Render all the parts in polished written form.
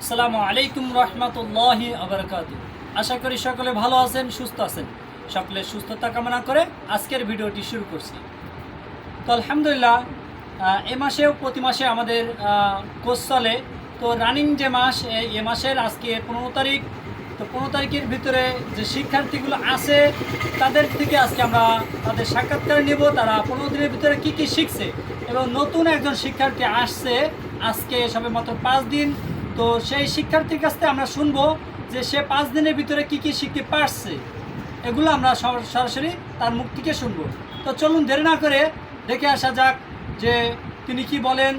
আসসালামু আলাইকুম রহমতুল্লাহি আবরকাতু। আশা করি সকলে ভালো আছেন, সুস্থ আছেন। সকলের সুস্থতা কামনা করে আজকের ভিডিওটি শুরু করছি। তো আলহামদুলিল্লাহ, এ মাসেও প্রতি মাসে আমাদের কোর্স চলে। তো রানিং যে মাস, এ মাসের আজকে 15 তারিখ। তো 15 তারিখের ভিতরে যে শিক্ষার্থীগুলো আছে তাদের থেকে আজকে আমরা তাদের সাক্ষাৎকার নেব। তারা 15 দিনের ভিতরে কি কি শিখছে এবং নতুন একজন শিক্ষার্থী আসছে আজকে সবে মাত্র 5 দিন। তো সেই শিক্ষার্থীর কাছ থেকে আমরা শুনবো যে সে 5 দিনের ভিতরে কি কি শিখতে পারছে, এগুলো আমরা সরাসরি তার মুখ থেকে শুনবো। তো চলুন দেরি না করে দেখে আসা যাক যে তিনি কি বলেন,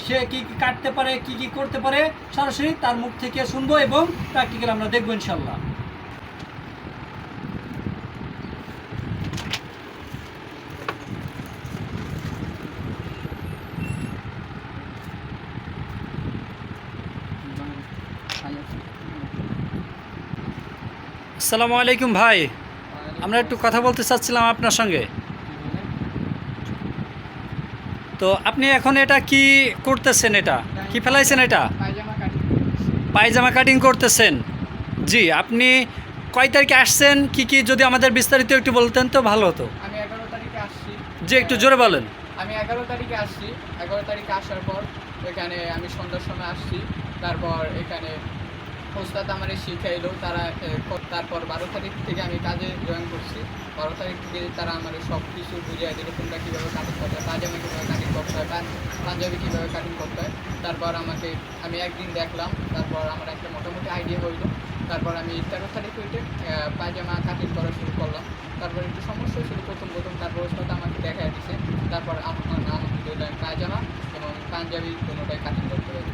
সে কি কি কাটতে পারে, কি কি করতে পারে। সরাসরি তার মুখ থেকে শুনবো এবং প্র্যাকটিক্যাল আমরা দেখবো ইনশাল্লাহ। আসসালামু আলাইকুম ভাই, আমরা একটু কথা বলতে চাচ্ছিলাম আপনার সঙ্গে। তো আপনি এখন এটা কি করতেছেন, এটা কি ফেলাইছেন? এটা পায়জামা কাটিং করতেছেন। জি, আপনি কয় তারিখে আসছেন, কি কি যদি আমাদের বিস্তারিত একটু বলতেন তো ভালো হতো। আমি 11 তারিখে আসছি। জি, একটু জোরে বলেন। আমি 11 তারিখে আসছি। 11 তারিখে আসার পর এখানে আমি সন্ধ্যার সময় আসছি। তারপর এখানে ওস্তাদ আমারে শিখাইলো। তারপর 12 তারিখ থেকে আমি কাজে জয়েন করছি। 12 তারিখ থেকে তারা আমার সব কিছু বুঝিয়ে দিল, তোমরা কীভাবে কাটিং করতে হয়, পায়জামা কীভাবে কাটিং করতে হয়, পাঞ্জাবি কীভাবে কাটিং করতে হয়। তারপর আমি একদিন দেখলাম, তারপর আমার একটা মোটামুটি আইডিয়া হইলো। তারপর আমি 13 তারিখ হইতে পায়জামা কাটিং করা শুরু করলাম। তারপর একটু সমস্যা ছিল প্রথম। তারপর ওস্তাদ আমাকে দেখা দিয়েছে। তারপর আলহামদুলিল্লাহ আমি পায়জামা এবং পাঞ্জাবি কোনোটাই কাটিং করতে পারি।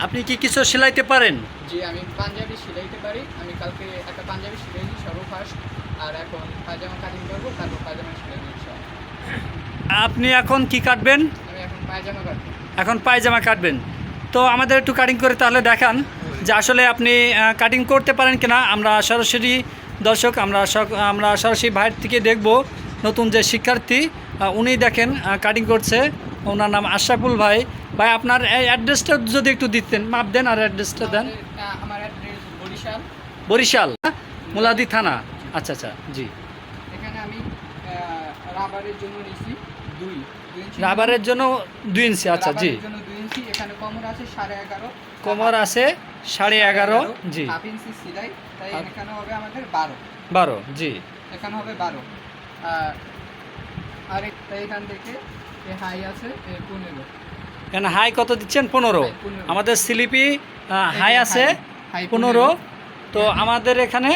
আপনি কি কিছু সেলাইতে পারেন? জি, আমি পাঞ্জাবি সিলাইতে পারি। আমি কালকে একটা পাঞ্জাবি সিলাইছি ফার্স্ট, আর এখন পায়জামা কাটিং করবো, তারপর পায়জামা সিলাই ইনশাআল্লাহ। আপনি এখন কি কাটবেন? আমি এখন পায়জামা কাটবো। এখন পায়জামা কাটবেন। তো আমাদের একটু কাটিং করে তাহলে দেখান যে আসলে আপনি কাটিং করতে পারেন কিনা। আমরা সরাসরি দর্শক, আমরা সরাসরি বাইরে থেকে দেখব। নতুন যে শিক্ষার্থী উনি দেখেন কাটিং করছে, ওনার নাম আশরাফুল ভাই। ভাই, আপনার এই অ্যাড্রেসটা যদি একটু দিতেন, মাপ দেন আর অ্যাড্রেসটা দেন। আমার অ্যাড্রেস বরিশাল। বরিশাল, মুলাদি থানা। আচ্ছা আচ্ছা, জি। এখানে আমি রাবারের জন্য নিছি 2 ইঞ্চি। রাবারের জন্য 2 ইঞ্চি। আচ্ছা, জি। রাবারের জন্য 2 ইঞ্চি। এখানে কোমর আছে 11.5। কোমর আছে 11.5, জি। হাফ ইঞ্চি সিলাই, তাই এখানে হবে আমাদের 12, জি। এখানে হবে 12। আর এখান থেকে হাই আছে 15। এখানে হাই কত দিচ্ছেন? 15। আমাদের স্লিপি হাই আছে 15। তো আমাদের এখানে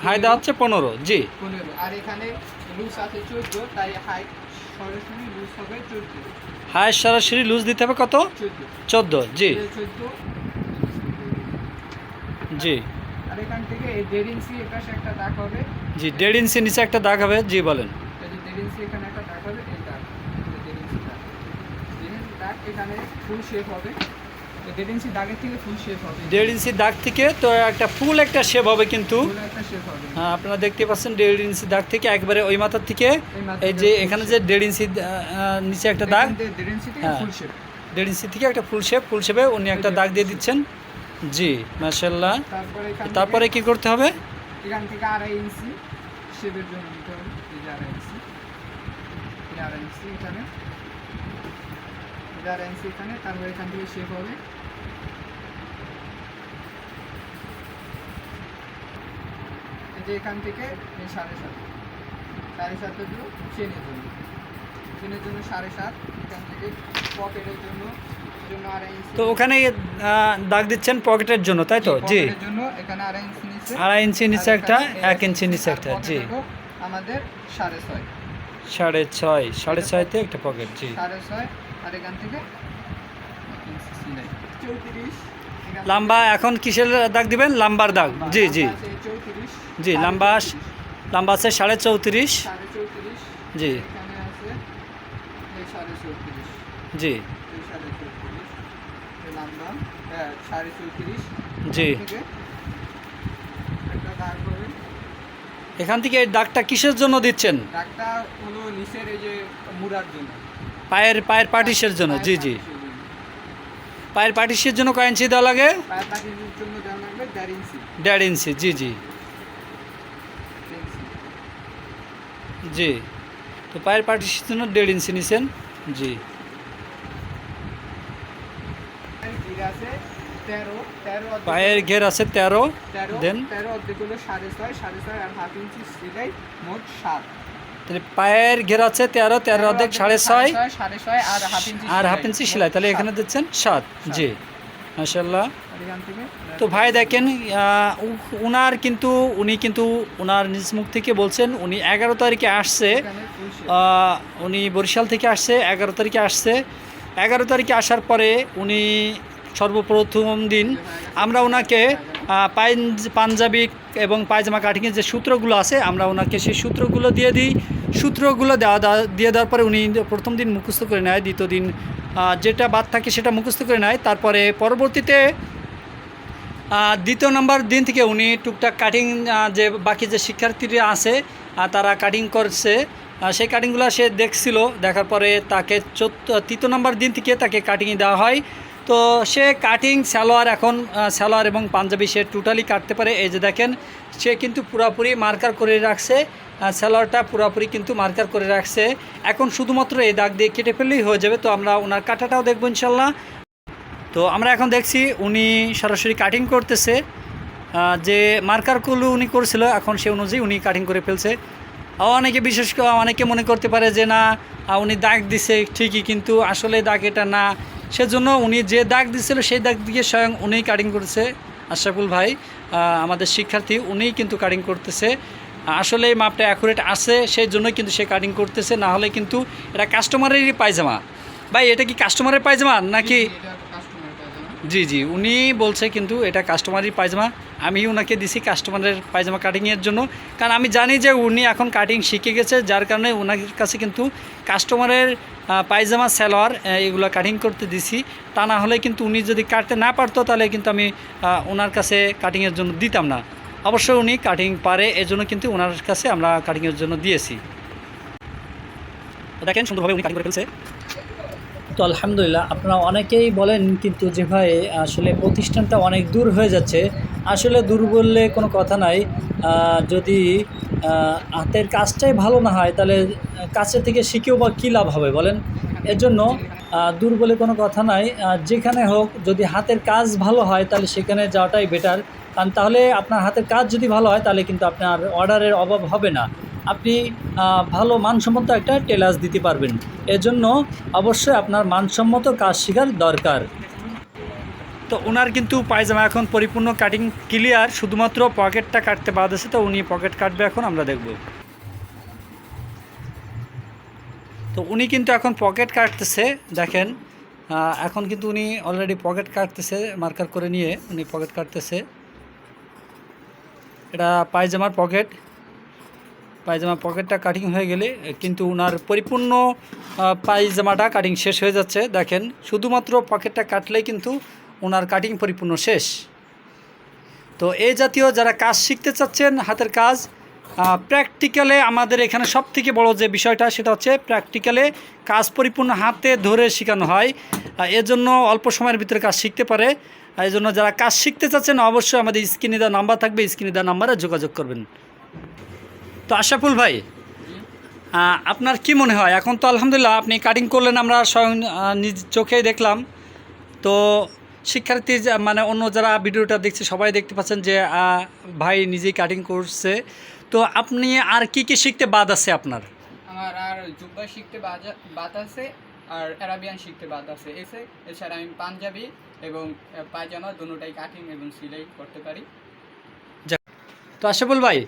হাই দেওয়া হচ্ছে 15, জি। 15। আর এখানে লুজ আছে 14, তাই হাই সরাসরি লুজ হবে 14। হাই সরাসরি লুজ দিতে হবে কত? 14, জি। 14, জি। আর এখান থেকে 1.5 ইঞ্চি এপাশে একটা দাগ হবে। জি, 1.5 ইঞ্চি নিচে একটা দাগ হবে, জি বলেন। এই যে 1.5 ইঞ্চি এখানে একটা দাগ হবে, এই দাগ, 1.5 ইঞ্চি দাগ। 1.5 ইঞ্চি দাগ এখানে ফুল শেপ হবে। 1.5 ইঞ্চি দাগের থেকে ফুল শেপ হবে। 1.5 ইঞ্চি দাগ থেকে তো ফুল একটা শেপ হবে, কিন্তু ফুল একটা শেপ হবে। হ্যাঁ, আপনারা দেখতে পাচ্ছেন 1.5 ইঞ্চি দাগ থেকে একবারে ওই মাথার থেকে এই যে এখানে যে 1.5 ইঞ্চি নিচে একটা দাগ, 1.5 ইঞ্চি থেকে ফুল শেপ। 1.5 ইঞ্চি থেকে একটা ফুল শেপে উনি একটা দাগ দিয়ে দিচ্ছেন, জি। মাশাআল্লাহ। তারপরে কি করতে হবে? এখান থেকে 2.5 ইঞ্চি শেপের জন্য নিতে হবে। এই যে 2.5 ইঞ্চি, 2.5 ইঞ্চি এখানে, 2.5 ইঞ্চি এখানে। তারপর এখান থেকে শেপ হবে। এই যে এখান থেকে 7.5 হলো চেনের জন্য। চেনের জন্য 7.5। এখান থেকে পকেটের জন্য 2.5 ইঞ্চি। তো ওখানে দাগ দিচ্ছেন পকেটের জন্য, তাই তো? জি। পকেটের জন্য এখানে 2.5 ইঞ্চি নিচে, 2.5 ইঞ্চি নিচে একটা, 1 ইঞ্চি নিচে একটা, জি। আমাদের 6.5, 6.5 তে একটা পকেট, জি। 6.5। আর এখান থেকে 1 ইঞ্চি সিলাই 34। লম্বা এখন কিসের দাগ দিবেন? লাম্বার দাগ, জি জি 34, জি। লম্বা আছে 34.5, জি এখানে আছে 34.5, জি 34.5 লম্বা, 34.5, জি। একটা দাগ হবে। এখান থেকে এই দাগটা কিসের জন্য দিচ্ছেন? দাগটা হলো নিচের এই যে মুড়ার জন্য, পায়ের পাটিসের জন্য, জি জি। পায়ের পাটিসের জন্য কয় ইঞ্চি দেওয়া লাগে? পায়ের পাটির জন্য দেওয়া লাগবে 1.5 ইঞ্চি। 1.5 ইঞ্চি, জি জি জি। তো পায়ের পাটিসের জন্য 1.5 ইঞ্চি নিছেন, জি। পায়ের ঘের আছে 13, দেন 13 অর্ধেক হলো 6.5, 6.5 আর হাফ ইঞ্চি সেলাই, মোট 7। তাহলে পায়ের ঘের আছে 13, 13 অর্ধেক 6.5 আর হাফ ইঞ্চি সেলাই, তাহলে এখানে দিচ্ছেন 7, জি মাশাআল্লাহ। তো ভাই দেখেন উনি কিন্তু ওনার নিজ মুখ থেকে বলছেন উনি 11 তারিখে আসছে, উনি বরিশাল থেকে আসছে, 11 তারিখে আসছে। 11 তারিখে আসার পরে উনি সর্বপ্রথম দিন আমরা ওনাকে পাঞ্জাবি এবং পায়জামা কাটিংয়ের যে সূত্রগুলো আছে আমরা ওনাকে সেই সূত্রগুলো দিয়ে দিই। সূত্রগুলো দিয়ে দেওয়ার পরে উনি প্রথম দিন মুখস্থ করে নেয়, দ্বিতীয় দিন যেটা বাদ থাকে সেটা মুখস্থ করে নেয়। তারপরে পরবর্তীতে দ্বিতীয় নম্বর দিন থেকে উনি টুকটাক কাটিং যে বাকি যে শিক্ষার্থীরা আছে তারা কাটিং করছে, সেই কাটিংগুলো সে দেখছিল, দেখার পরে তাকে তৃতীয় নম্বর দিন থেকে তাকে কাটিং দেওয়া হয়। তো সে কাটিং সালোয়ার এবং পাঞ্জাবি সে টোটালি কাটতে পারে। এই যে দেখেন সে কিন্তু পুরোপুরি মার্কার করে রাখছে, সালোয়ারটা পুরোপুরি কিন্তু মার্কার করে রাখছে। এখন শুধুমাত্র এই দাগ দিয়ে কেটে ফেললেই হয়ে যাবে। তো আমরা ওনার কাটাটাও দেখবো ইনশাল্লাহ। তো আমরা এখন দেখছি উনি সরাসরি কাটিং করতেছে, যে মার্কারগুলো উনি করছিল এখন সে অনুযায়ী উনি কাটিং করে ফেলছে। অনেকে মনে করতে পারে যে না উনি দাগ দিছে ঠিকই, কিন্তু আসলে দাগ এটা না। সেজন্য উনি যে দাগ দিছিল সেই দাগ দিয়ে স্বয়ং উনিই কাটিং করছে। আশরাফুল ভাই আমাদের শিক্ষার্থী, উনিই কিন্তু কাটিং করতেছে। আসলে এই মাপটা অ্যাকুরেট আছে, সেই জন্যই কিন্তু সে কাটিং করতেছে, না হলে কিন্তু এটা কাস্টমারেরই পায়জামা। ভাই এটা কি কাস্টমারের পায়জামা নাকি? জি জি, উনি বলছে কিন্তু এটা কাস্টমারের পায়জামা। আমি ওনাকে দিছি কাস্টমারের পায়জামা কাটিংয়ের জন্য, কারণ আমি জানি যে উনি এখন কাটিং শিখে গেছে, যার কারণে ওনার কাছে কিন্তু কাস্টমারের পায়জামা সালোয়ার এগুলো কাটিং করতে দিছি। তা না হলে কিন্তু উনি যদি কাটতে না পারতো তাহলে কিন্তু আমি ওনার কাছে কাটিংয়ের জন্য দিতাম না। অবশ্যই উনি কাটিং পারে, এজন্য কিন্তু ওনার কাছে আমরা কাটিংয়ের জন্য দিয়েছি। দেখেন সুন্দরভাবে উনি কাটিং করে ফেলছে। তো আলহামদুলিল্লাহ, আপনারা অনেকেই বলেন কিন্তু যে ভাই আসলে প্রতিষ্ঠানটা অনেক দূর হয়ে যাচ্ছে। আসলে দূর বললে কোনো কথা নাই, যদি হাতের কাজটাই ভালো না হয় তাহলে কাছের থেকে শিখেও বা কী লাভ হবে বলেন। এজন্য দূর বলে কোনো কথা নাই, যেখানে হোক যদি হাতের কাজ ভালো হয় তাহলে সেখানে যাওয়াটাই বেটার। কারণ তাহলে আপনার হাতের কাজ যদি ভালো হয় তাহলে কিন্তু আপনার অর্ডারের অভাব হবে না, আপনি ভালো মানসম্মত একটা টেলার্স দিতে পারবেন। এজন্য অবশ্যই আপনার মানসম্মত কাজ শেখার দরকার। তো ওনার কিন্তু পায়জামা এখন পরিপূর্ণ কাটিং ক্লিয়ার, শুধুমাত্র পকেটটা কাটতে বাদ আছে। তো উনি পকেট কাটবে এখন, আমরা দেখব। তো উনি কিন্তু এখন পকেট কাটতেছে, দেখেন এখন কিন্তু উনি অলরেডি পকেট কাটতেছে, মার্কার করে নিয়ে উনি পকেট কাটতেছে। এটা পায়জামার পকেটটা কাটিং হয়ে গেলে কিন্তু ওনার পরিপূর্ণ পায়জামাটা কাটিং শেষ হয়ে যাচ্ছে। দেখেন শুধুমাত্র পকেটটা কাটলেই কিন্তু ওনার কাটিং পরিপূর্ণ শেষ। তো এই জাতীয় যারা কাজ শিখতে চাচ্ছেন হাতের কাজ, প্র্যাকটিক্যালে আমাদের এখানে সবথেকে বড় যে বিষয়টা সেটা হচ্ছে প্র্যাকটিক্যালে কাজ পরিপূর্ণ হাতে ধরে শেখানো হয়। এজন্য অল্প সময়ের ভিতরে কাজ শিখতে পারে। এই জন্য যারা কাজ শিখতে চাচ্ছেন অবশ্যই আমাদের স্ক্রিনে দেওয়া নাম্বার থাকবে, স্ক্রিনে দেওয়া নাম্বারে যোগাযোগ করবেন। তো আশরাফুল ভাই, আপনার কি মনে হয় এখন তো আলহামদুলিল্লাহ আপনি কাটিং করলেন, আমরা স্বয়ং নিজ চোখেই দেখলাম। তো শিক্ষার্থী মানে অন্য যারা ভিডিওটা দেখছে সবাই দেখতে পাচ্ছেন যে ভাই নিজেই কাটিং করছে। তো আপনি আর কি কি শিখতে বাদ আছে আপনার? আমার আর জুব্বা শিখতে বাদ আছে, আর অ্যারাবিয়ান শিখতে বাদ আছে। এছাড়া আমি পাঞ্জাবি এবং পায়জামা দুটোটাই কাটিং এবং সেলাই করতে পারি। তো আশরাফুল ভাই,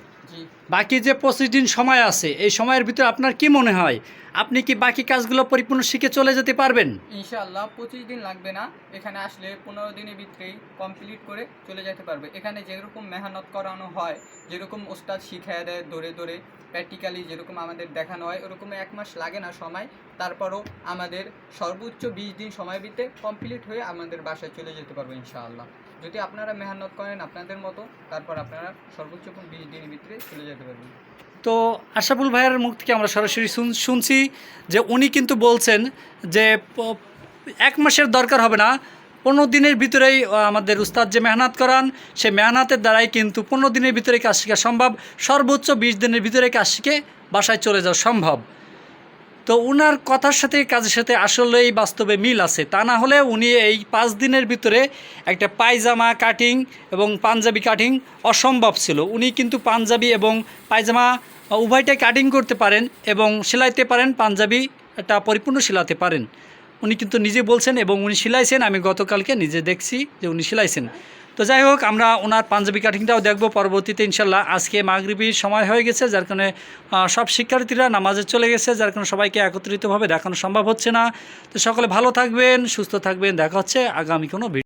বাকি যে 25 দিন সময় আছে এই সময়ের ভিতরে আপনার কি মনে হয় আপনি কি বাকি কাজগুলো পরিপূর্ণ শিখে চলে যেতে পারবেন? ইনশাআল্লাহ 25 দিন লাগবে না, এখানে আসলে 15 দিনের ভিতরেই কমপ্লিট করে চলে যেতে পারবে। এখানে যেরকম মেহনত করানো হয়, যেরকম ওস্তাদ শিখিয়ে দেয় ধরে ধরে প্র্যাকটিক্যালি যেরকম আমাদের দেখানো হয়, ওরকম 1 মাস লাগে না সময়। তারপরও আমাদের সর্বোচ্চ 20 দিন সময় ভিতরে কমপ্লিট হয়ে আমাদের বাসায় চলে যেতে পারবো ইনশাআল্লাহ। যদি আপনারা মেহনত করেন আপনাদের মতো, তারপর আপনারা সর্বোচ্চ 20 দিনের ভিতরে চলে যেতে পারবেন। তো আশরাফুল ভাইয়ের মুখ থেকে আমরা সরাসরি শুনছি যে উনি কিন্তু বলছেন যে 1 মাসের দরকার হবে না, 15 দিনের ভিতরেই আমাদের উস্তাদ যে মেহনত করান সে মেহনতের দ্বারাই কিন্তু 15 দিনের ভিতরে কাজ শেখা সম্ভব, সর্বোচ্চ 20 দিনের ভিতরে কাজ শিখে বাসায় চলে যাওয়া সম্ভব। তো উনার কথার সাথে কাজের সাথে আসলেই বাস্তবে মিল আছে, তা না হলে উনি এই 5 দিনের ভিতরে একটা পায়জামা কাটিং এবং পাঞ্জাবি কাটিং অসম্ভব ছিল। উনি কিন্তু পাঞ্জাবি এবং পায়জামা উভয়টাই কাটিং করতে পারেন এবং সেলাইতে পারেন, পাঞ্জাবিটা পরিপূর্ণ সেলাতে পারেন। উনি কিন্তু নিজে বলছেন এবং উনি সেলাইছেন, আমি গতকালকে নিজে দেখছি যে উনি সেলাইছেন। তো যাই হোক, আমরা ওনার পাঞ্জাবি কাটিংটাও দেখব পরবর্তীতে ইনশাল্লাহ। আজকে মাগরিবির সময় হয়ে গেছে, যার কারণে সব শিক্ষার্থীরা নামাজে চলে গেছে, যার কারণে সবাইকে একত্রিতভাবে দেখানো সম্ভব হচ্ছে না। তো সকলে ভালো থাকবেন, সুস্থ থাকবেন, দেখা হচ্ছে আগামী কোনো ভিডিও।